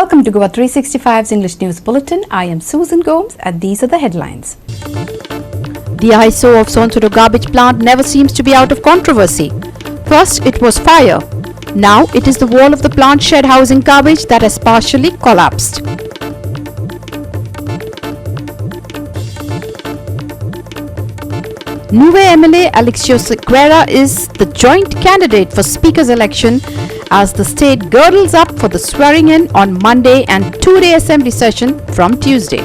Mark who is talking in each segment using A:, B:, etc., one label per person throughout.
A: Welcome to GOA365's English News Bulletin. I am Susan Gomes and these are the headlines. The ISO of Sonsodo garbage plant never seems to be out of controversy. First it was fire. Now it is the wall of the plant shed housing garbage that has partially collapsed. Nuve MLA Alexio Sequeira is the joint candidate for Speaker's election as the state girdles up for the swearing in on Monday and two-day assembly session from Tuesday.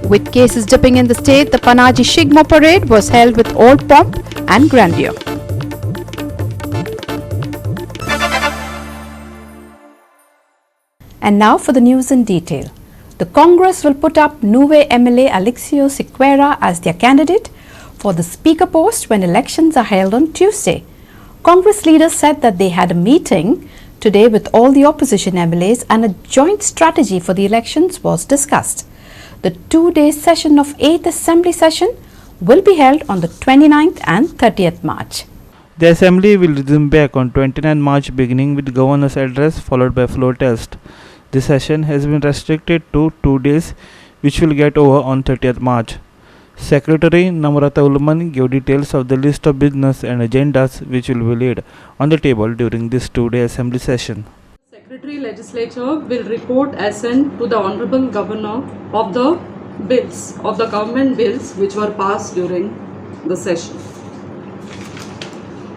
A: With cases dipping in the state, the Panchi Shigmo parade was held with all pomp and grandeur. And now for the news in detail. The Congress will put up Nuve MLA Alexio Sequeira as their candidate for the Speaker post when elections are held on Tuesday. Congress leaders said that they had a meeting today with all the opposition MLAs and a joint strategy for the elections was discussed. The two-day session of 8th Assembly session will be held on the 29th and 30th March.
B: The Assembly will resume back on 29 March beginning with Governor's address followed by floor test. This session has been restricted to 2 days which will get over on 30th March. Secretary Namrata Ulman gave details of the list of business and agendas which will be laid on the table during this two-day Assembly session.
C: Secretary Legislature will report assent to the Honorable Governor of the bills, of the government bills which were passed during the session.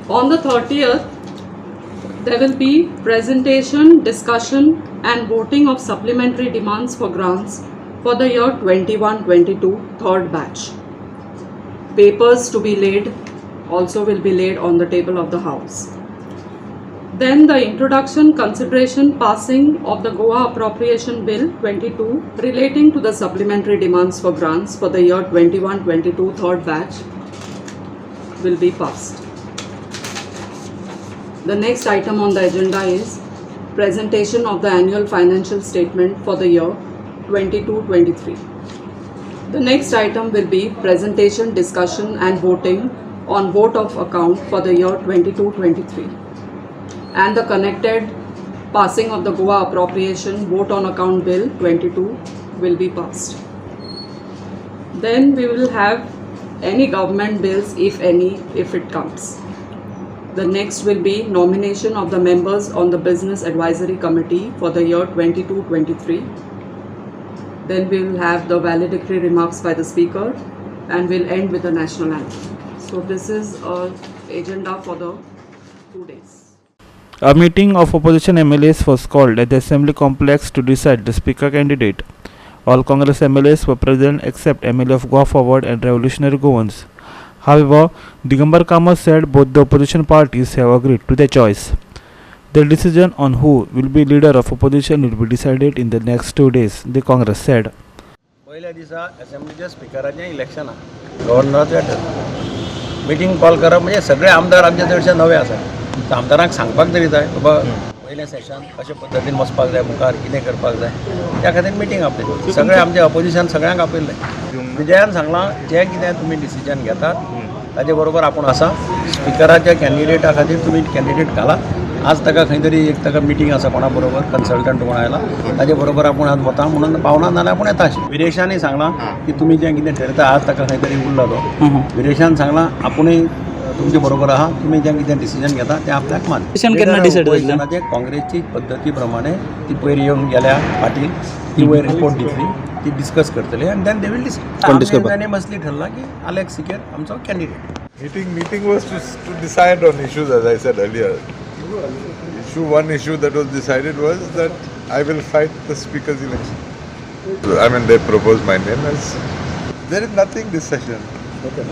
C: On the 30th, there will be presentation, discussion and voting of supplementary demands for grants for the year 21-22 third batch. Papers to be laid also will be laid on the table of the House. Then the introduction, consideration, passing of the GOA Appropriation Bill 22 relating to the supplementary demands for grants for the year 21-22 third batch will be passed. The next item on the agenda is presentation of the annual financial statement for the year 22-23. The next item will be presentation, discussion and voting on vote of account for the year 22-23 and the connected passing of the GOA appropriation vote on account bill 22 will be passed. Then we will have any government bills, if any, if it comes. The next will be nomination of the members on the Business Advisory Committee for the year 22-23. Then we will have the valedictory remarks by the Speaker and we'll end with the national anthem. So this is an agenda for the 2 days.
B: A meeting of opposition MLAs was called at the Assembly complex to decide the Speaker candidate. All Congress MLAs were present except MLA of Goa Forward and Revolutionary Goans. However, Digambar Kamath said both the opposition parties have agreed to their choice. The decision on who will be leader of opposition will be decided in the next 2 days, the Congress said.
D: पहिल्या दिसा असेंब्लीच्या स्पीकराचें election गव्हर्नराचें meeting call करप म्हणजे सगळे आमदार आमचे चडशे नवे आसात. आमदारांक सांगपाक तरी जाय बाबा पयलें सेशन कशे पद्दतीन वचपाक जाय, मुखार कितें करपाक जाय, त्या खातीर मिटींग आपली. सगळे आमचे ऑपोजिशन सगळ्यांक आपयल्लें. विजयान सांगलां जें कितें तुमी डिसिजन घेतात ताजे बरोबर आपूण आसा. स्पीकराच्या कॅन्डिडेटा खातीर तुमी कॅन्डिडेट घाला. आज ताका खंय तरी एक ताका मिटींग आसा कोणा बरोबर, कन्सल्टंट कोण आयला ताजे बरोबर आपूण आज वता म्हणून पावना नाल्यार आपूण येता. विरेशांनी सांगलां की तुमी जें कितें ठरता आज ताका खंय तरी उरला तो. विरेशान सांगलां आपुणूय तुमचे बरोबर आहा, तुमी जें कितें डिसिजन घेता तें आपल्याक मान. ऑपोजिशनाचे काँग्रेसची पद्दती प्रमाणे ती पयर येवन गेल्या पाटील ती वयर रिपोर्ट दितली, ती डिस्कस करतले आनी देन दे वील डिसायड. ताणें मसली ठरला की अलेक्स सिकेर आमचो candidate.
E: Meeting was to decide on issues, as I said earlier. One issue that was decided was that I will fight the Speaker's election. I mean, they proposed my name as. There is nothing this session. Okay.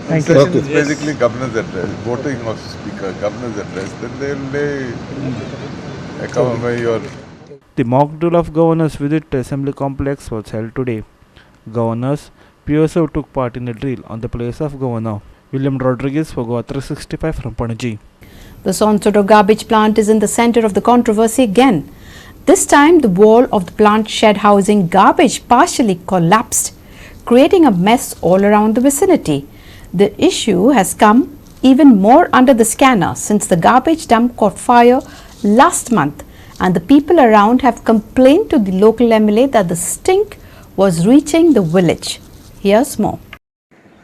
E: Thank you. Session is basically Governor's address, voting of Speaker, Governor's address. Then they will lay economy or.
B: The mock drill of Governor's visit to Assembly complex was held today. Governors PSO took part in the drill on the place of Governor. William Rodriguez for GOA365 from Panchi.
A: The Sonsodo garbage plant is in the center of the controversy again. This time, the wall of the plant shed housing garbage partially collapsed, creating a mess all around the vicinity. The issue has come even more under the scanner since the garbage dump caught fire last month, and the people around have complained to the local MLA that the stink was reaching the village. Here's more.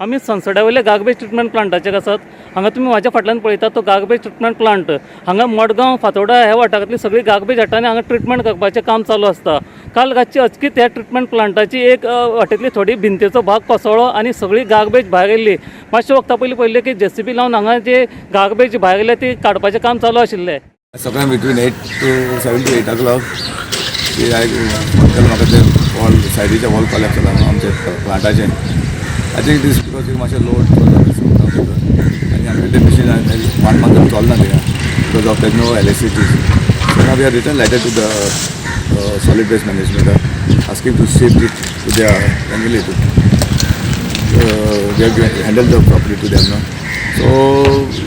F: आमी संसड्या वयले garbage treatment प्लांटाचेर आसात. हांगा तुमी म्हाज्या फाटल्यान पळयतात तो garbage treatment plant. हांगा मडगांव फातोर्डा ह्या वाठारांतली सगळी गार्बेज हाडटा आनी हांगा ट्रिटमेंट करपाचें काम चालू आसता. काल रातची अचकीत ह्या ट्रिटमेंट प्लांटाची एक वाटेंतली थोडी भिंतेचो भाग कोसळ्ळो आनी सगळी गार्बेज भायर येयल्ली. मातशे वक्ता पयलीं पळयलें की JCB लावन हांगा जे गार्बेज भायर येयले ती काडपाचें काम चालू आशिल्लें.
G: सकाळी बिटवीन 8 to 7 to 8 o'clock म्हाका ते वॉल सायडीचे वॉल कॉलेक्ट जाला आमचे प्लांटाचे. आय थिंक दीस बिकॉज मातशें लोड आनी आमचे ते मशीन 1 month चलना थिंगा because of that no electricity. So now we are return letter to the solid waste management asking to shift it to their family to they have handle the property to them no. So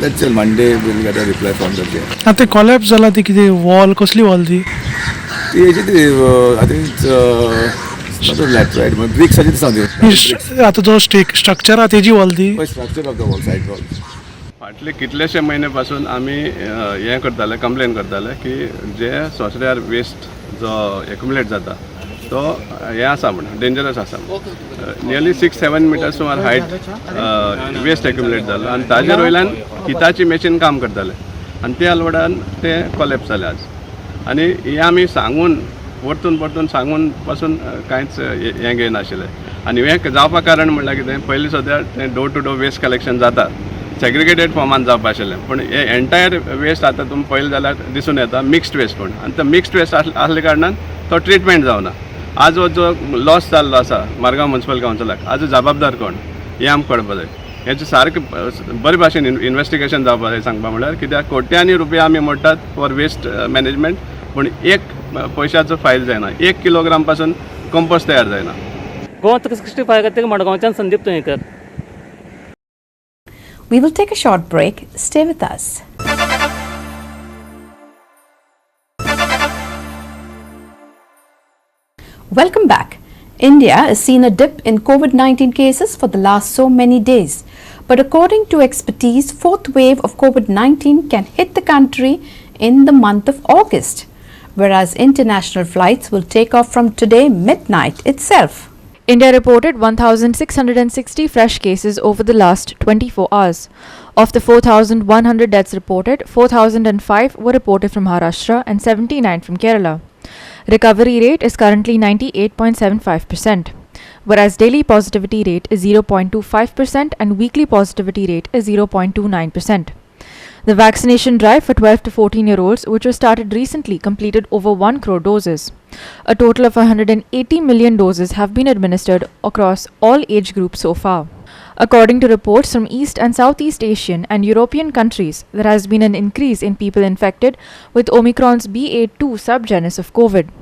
G: let's say Monday we'll get a reply from them.
H: आता collapse जाला ती किती wall कसली wall ती
G: I think it's not a laterite but bricks are something.
H: आता जो structure हा तेजी वॉल ती
G: Structure of the wall, side wall.
I: फाटले कितलेशे म्हयने पासून आमी हें करताले कंप्लेन करताले की जे सोंसड्यार वेस्ट जो एक्युमुलेट जाता तो हें आसा म्हणून डेंजरस आसा. नियरली 6-7 मिटर्स सुमार हायट वेस्ट एक्युमुलेट जालो आनी ताजेर वयल्यान हिताची मशीन काम करताले आनी त्या लोडान ते कॉलेप्स जाले आज. आनी हें आमी सांगून परतून सांगून पासून कांयच हें घेयनाशिल्लें. आनी हें जावपा कारण म्हणल्यार कितें पयलीं सद्या तें door to door waste collection जाता सेग्रिगेटेड फॉर्मान जावपा आशिल्लें पूण हे एंटायर वेस्ट आतां तुमी पळयलें जाल्यार दिसून येता मिक्स्ड वेस्ट पूण आनी तो मिक्स्ड वेस्ट आसल्या कारणान तो ट्रिटमेंट जावना. आज हो जो लॉस जाल्लो आसा मारगांव म्युनिसिपल कावन्सिलाक हाजो जबाबदार कोण हें आमकां कळपा जाय. हेचें सारकें बरे भाशेन इन्वेस्टिगेशन जावपा जाय सांगपा म्हळ्यार कित्याक कोट्यांनी रुपया आमी मोडटात फॉर वेस्ट मॅनेजमेंट पूण एक पयशाचो फायल जायना. 1 किलोग्राम पासून कंपोस्ट तयार जायना.
F: GOA365 खातीर मडगांवच्यान Sandeep Tuyekar.
A: We will take a short break. Stay with us. Welcome back. India has seen a dip in COVID-19 cases for the last so many days. But according to expertise, fourth wave of COVID-19 can hit the country in the month of August, whereas international flights will take off from today midnight itself.
J: India reported 1,660 fresh cases over the last 24 hours. Of the 4,100 deaths reported, 4,005 were reported from Maharashtra and 79 from Kerala. Recovery rate is currently 98.75%, whereas daily positivity rate is 0.25% and weekly positivity rate is 0.29%. The vaccination drive for 12 to 14-year-olds, which was started recently, completed over 1 crore doses. A total of 180 million doses have been administered across all age groups so far. According to reports from East and Southeast Asian and European countries, there has been an increase in people infected with Omicron's BA.2 subgenus of COVID.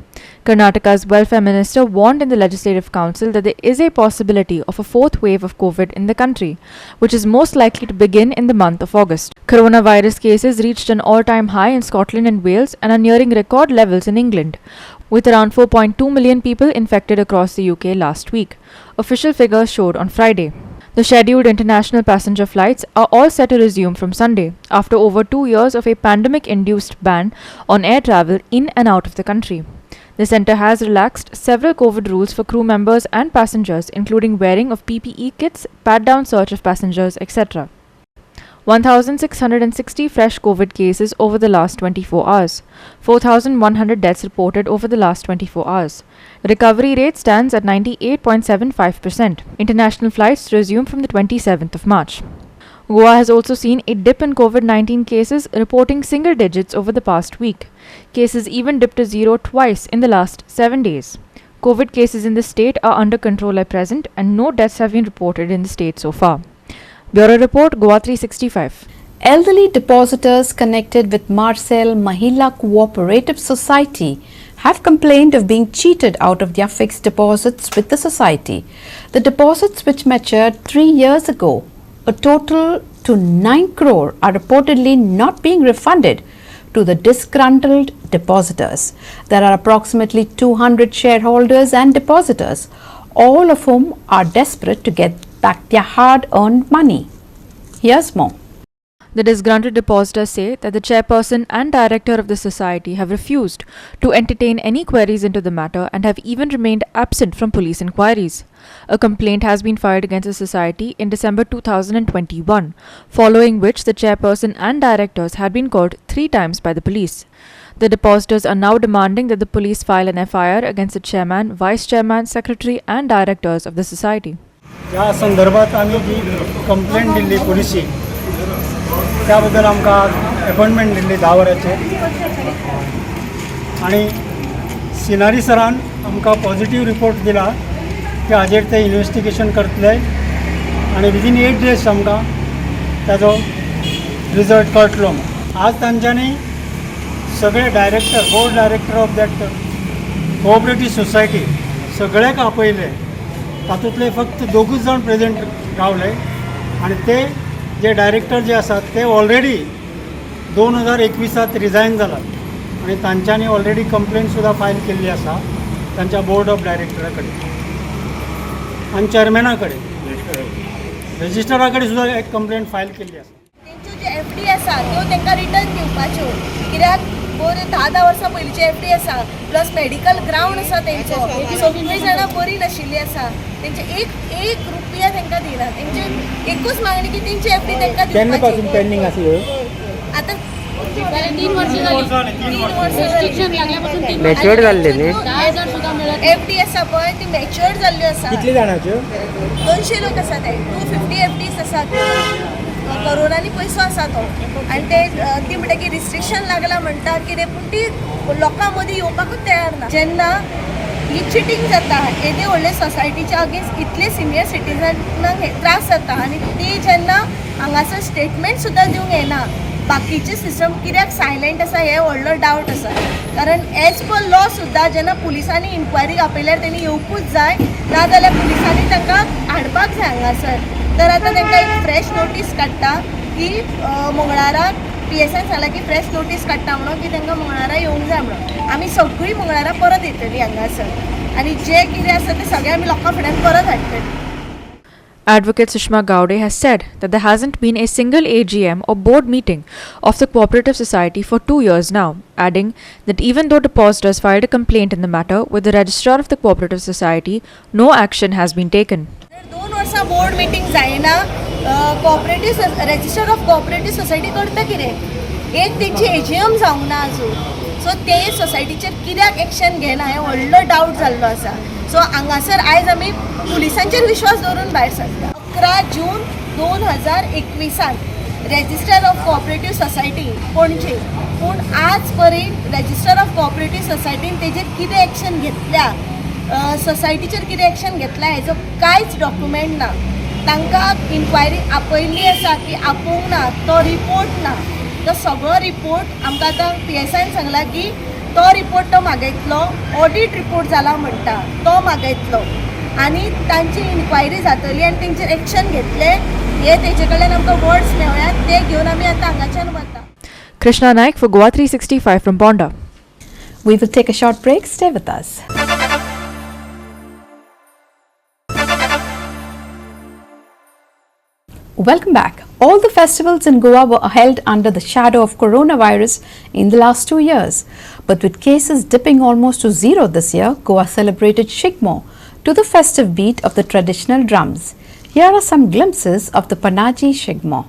J: Karnataka's welfare minister warned in the Legislative Council that there is a possibility of a fourth wave of COVID in the country, which is most likely to begin in the month of August. Coronavirus cases reached an all-time high in Scotland and Wales and are nearing record levels in England, with around 4.2 million people infected across the UK last week, official figures showed on Friday. The scheduled international passenger flights are all set to resume from Sunday, after over 2 years of a pandemic-induced ban on air travel in and out of the country. The centre has relaxed several COVID rules for crew members and passengers, including wearing of PPE kits, pat-down search of passengers, etc. 1,660 fresh COVID cases over the last 24 hours. 4,100 deaths reported over the last 24 hours. Recovery rate stands at 98.75%. International flights resume from the 27th of March. Goa has also seen a dip in COVID-19 cases, reporting single digits over the past week. Cases even dipped to zero twice in the last 7 days. COVID cases in the state are under control at present and no deaths have been reported in the state so far. Bureau Report, GOA365.
A: Elderly depositors connected with Marcel Mahila Cooperative Society have complained of being cheated out of their fixed deposits with the society. The deposits, which matured 3 years ago, a total to 9 crore, are reportedly not being refunded to the disgruntled depositors. There are approximately 200 shareholders and depositors, all of whom are desperate to get back their hard-earned money. Here's more.
J: The disgruntled depositors say that the chairperson and director of the society have refused to entertain any queries into the matter and have even remained absent from police inquiries. A complaint has been filed against the society in December 2021, following which the chairperson and directors had been called 3 times by the police. The depositors are now demanding that the police file an FIR against the chairman, vice chairman, secretary and directors of the society.
K: या संदर्भात आम्ही जी complaint Delhi policy त्याबद्दल आमकां appointment Delhi 10 वरांचेर आणि scenery सरान आमकां positive report दिला की हाजेर ते इन्व्हेस्टिगेशन करतले आणि विदीन 8 डेज आमकां ताजो रिजल्ट कळटलो. आज तांच्यांनी सगळे director board director of that cooperative society सगळ्याक आपयले. तातूंतले फक्त 2 जण प्रेझेंट रावले आणि ते जे डायरेक्टर जे आसात ते ऑलरेडी 2021 रिजायन जालात आणि तांच्यांनी ऑलरेडी कंप्लेंट सुद्दां फायल केल्ली आसा तांच्या बोर्ड ऑफ डायरेक्टरा कडेन आणि चेअरमॅना कडेन रजिस्ट्रारा कडेन सुद्दां एक कंप्लेंट फायल केल्ली आसा.
L: तेंच्यो जे FD आसा त्यो तांकां रिटर्न दिवपाच्यो कित्याक बऱ्यो 10 वर्सां पयलींचे FD आसा प्लस मेडिकल ग्रावंड आसा तेंचो सगळीं जाणां बरी नाशिल्लीं आसा तेंचे एक रुपया तांकां दिना. तेंचे एकूच मागणी की तेंची FD तांकां दिवपाची.
K: पेंडिंग आसा
L: आतां
K: 3 वर्सां
L: मॅच्युअर्ड जाल्ले न्ही FD आसा पळय ती मॅच्युअर्ड जाल्ल्यो आसा.
K: कितले जाणांच्यो
L: 200 लोक आसा ते 250 FDs आसात. कोरोनानी पयसो आसा तो आनी ते ती म्हणटा की रिस्ट्रिक्शन लागला म्हणटा कितें पूण ती लोकां मदीं येवपाकूच तयार ना. जेन्ना ही चिटींग जाता येदे व्हडले सोसायटीच्या अगेन्स्ट इतले सिनियर सिटीजनांक त्रास जाता आनी ती जेन्ना हांगासर स्टेटमेंट सुद्दां दिवंक येना बाकीचे सिस्टम कित्याक सायलेंट आसा हे व्हडलो डावट आसा. कारण एज पर लॉ सुद्दां जेन्ना पुलिसांनी इन्क्वायरी आपयल्यार तेणी येवपूच जाय नाजाल्यार पुलिसांनी तांकां हाडपाक जाय हांगासर. तर आतां तांकां एक फ्रेश नोटीस काडटा की मंगळाराक PSN सांगला की फ्रेश नोटीस काडटा म्हणून की तांकां मंगळारा येवंक जाय म्हणून. आमी सगळीं मंगळारा परत येतलीं हांगासर आनी जे कितें आसा तें सगळें आमी लोकां फुड्यान परत हाडटलीं.
J: Advocate Sushma Gowde has said that there hasn't been a single AGM or board meeting of the cooperative society for 2 years now, adding that even though depositors filed a complaint in the matter with the registrar of the cooperative society, no action has been taken.
L: 2 वर्सां board meeting जायना cooperative register of cooperative society करता कितें एक तेंची AGM जावंक ना अजून. सो ते सोसायटीचेर कित्याक एक्शन घेना हें व्हडलो डावट जाल्लो आसा. सो हांगासर आयज आमी पुलिसांचेर विश्वास दवरून भायर सरता. 11 जून 2021 register of cooperative society Panaji पूण आज पर्यंत रजिस्टर ऑफ कोऑपरेटिव्ह सोसायटीन तेजेर कितें एक्शन घेतल्या सोसायटीचेर कितें एक्शन घेतला हेजो कांयच डॉक्युमेंट ना. तांकां इन्क्वायरी आपयल्ली आसा की आपोवंक ना तो रिपोर्ट ना. तो सगळो रिपोर्ट आमकां आतां PSN सांगला की तो रिपोर्ट तो मागयतलो ऑडिट रिपोर्ट जाला म्हणटा तो मागयतलो आनी तांची इन्क्वायरी जातली आनी तेंचेर एक्शन घेतले हे तेजे कडल्यान आमकां वर्ड्स मेळ्ळ्यात ते घेवन आमी आतां हांगाच्यान वता.
J: Krishna Naik for GOA365 from Bonda.
A: We will take a short break. Stay with us. Welcome back. All the festivals in Goa were held under the shadow of coronavirus in the last 2 years. But with cases dipping almost to zero this year, Goa celebrated Shigmo to the festive beat of the traditional drums. Here are some glimpses of the Panchi Shigmo.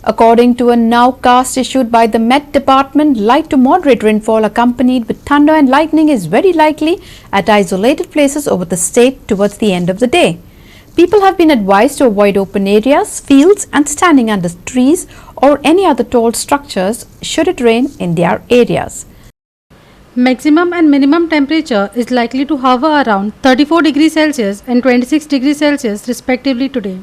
A: According to a nowcast issued by the Met Department, light to moderate rainfall accompanied with thunder and lightning is very likely at isolated places over the state towards the end of the day. People have been advised to avoid open areas, fields and standing under trees or any other tall structures should it rain in their areas.
M: Maximum and minimum temperature is likely to hover around 34 degrees Celsius and 26 degrees Celsius respectively today.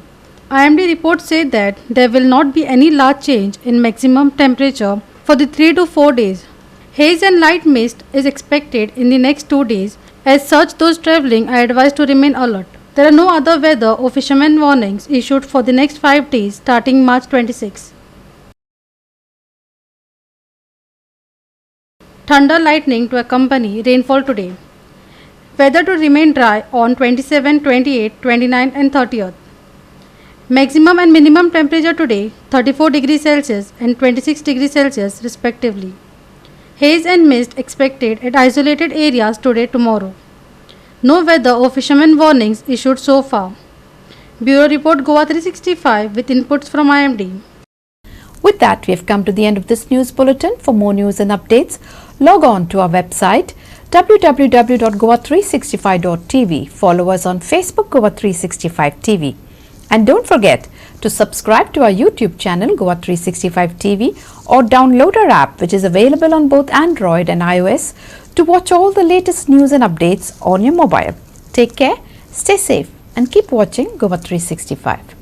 M: IMD reports say that there will not be any large change in maximum temperature for the 3 to 4 days. Haze and light mist is expected in the next 2 days. As such, those travelling are advised to remain alert. There are no other weather or fishermen warnings issued for the next 5 days starting March 26. Thunder lightning to accompany rainfall today. Weather to remain dry on 27, 28, 29 and 30th. Maximum and minimum temperature today 34 degrees Celsius and 26 degrees Celsius respectively. Haze and mist expected at isolated areas today tomorrow. No weather or fishermen warnings issued so far. Bureau Report GOA365 with inputs from IMD.
A: With that, we have come to the end of this news bulletin. For more news and updates, log on to our website www.goa365.tv. Follow us on Facebook GOA365 TV. And don't forget to subscribe to our YouTube channel GOA365 TV or download our app, which is available on both Android and iOS, to watch all the latest news and updates on your mobile. Take care, stay safe and keep watching GOA365.